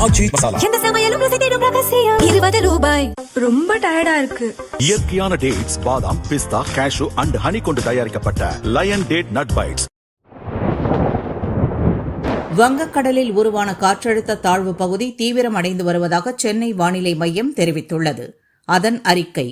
ஆச்சி மசாலா. எந்த சமையலும் ருசி தேடும் ரகசியம். 20 ரூபாய். ரொம்ப டயர்டா இருக்கு. இயற்கையான டேட்ஸ், பாதாம், பிஸ்தா, கேஷு அண்ட் ஹனி கொண்டு தயாரிக்கப்பட்ட லயன் டேட் நட் பைட்ஸ். வங்கக்கடலில் உருவான காற்றழுத்த தாழ்வு பகுதி தீவிரமடைந்து வருவதாக சென்னை வானிலை மையம் தெரிவித்துள்ளது. அதன் அறிக்கை: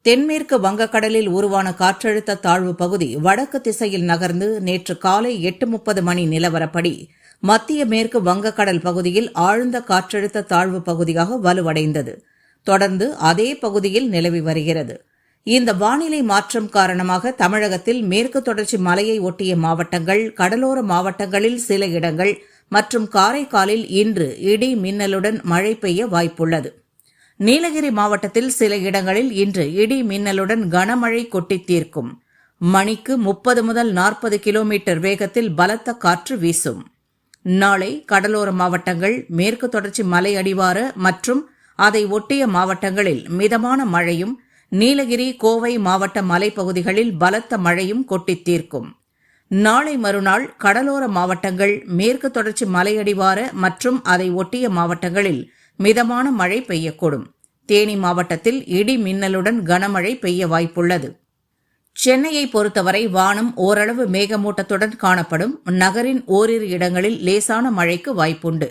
தென்மேற்கு வங்கக்கடலில் உருவான காற்றழுத்த தாழ்வு பகுதி வடக்கு திசையில் நகர்ந்து நேற்று காலை 8:30 மணி நிலவரப்படி மத்திய மேற்கு வங்கக்கடல் பகுதியில் ஆழ்ந்த காற்றழுத்த தாழ்வு பகுதியாக வலுவடைந்தது. தொடர்ந்து அதே பகுதியில் நிலவி வருகிறது. இந்த வானிலை மாற்றம் காரணமாக தமிழகத்தில் மேற்கு தொடர்ச்சி மலையை ஒட்டிய மாவட்டங்கள், கடலோர மாவட்டங்களில் சில இடங்கள் மற்றும் காரைக்காலில் இன்று இடி மின்னலுடன் மழை பெய்ய வாய்ப்புள்ளது. நீலகிரி மாவட்டத்தில் சில இடங்களில் இன்று இடி மின்னலுடன் கனமழை கொட்டித் தீர்க்கும். மணிக்கு 30 முதல் 40 கிலோமீட்டர் வேகத்தில் பலத்த காற்று வீசும். நாளை கடலோர மாவட்டங்கள், மேற்கு தொடர்ச்சி மலை அடிவார மற்றும் அதை ஒட்டிய மாவட்டங்களில் மிதமான மழையும், நீலகிரி, கோவை மாவட்ட மலைப்பகுதிகளில் பலத்த மழையும் கொட்டித் தீர்க்கும். நாளை மறுநாள் கடலோர மாவட்டங்கள், மேற்கு தொடர்ச்சி மலையடிவார மற்றும் அதை ஒட்டிய மாவட்டங்களில் மிதமான மழை பெய்யக்கூடும். தேனி மாவட்டத்தில் இடி மின்னலுடன் கனமழை பெய்ய வாய்ப்புள்ளது. சென்னையை பொறுத்தவரை வானம் ஓரளவு மேகமூட்டத்துடன் காணப்படும். நகரின் ஓரிரு இடங்களில் லேசான மழைக்கு வாய்ப்புண்டு.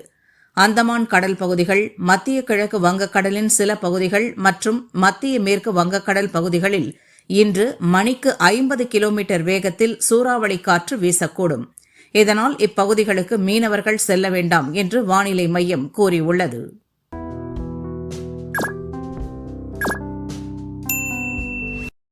அந்தமான் கடல் பகுதிகள், மத்திய கிழக்கு வங்கக்கடலின் சில பகுதிகள் மற்றும் மத்திய மேற்கு வங்கக்கடல் பகுதிகளில் இன்று மணிக்கு 50 கிலோமீட்டர் வேகத்தில் சூறாவளி காற்று வீசக்கூடும். இதனால் இப்பகுதிகளுக்கு மீனவர்கள் செல்ல வேண்டாம் என்று வானிலை மையம் கூறியுள்ளது.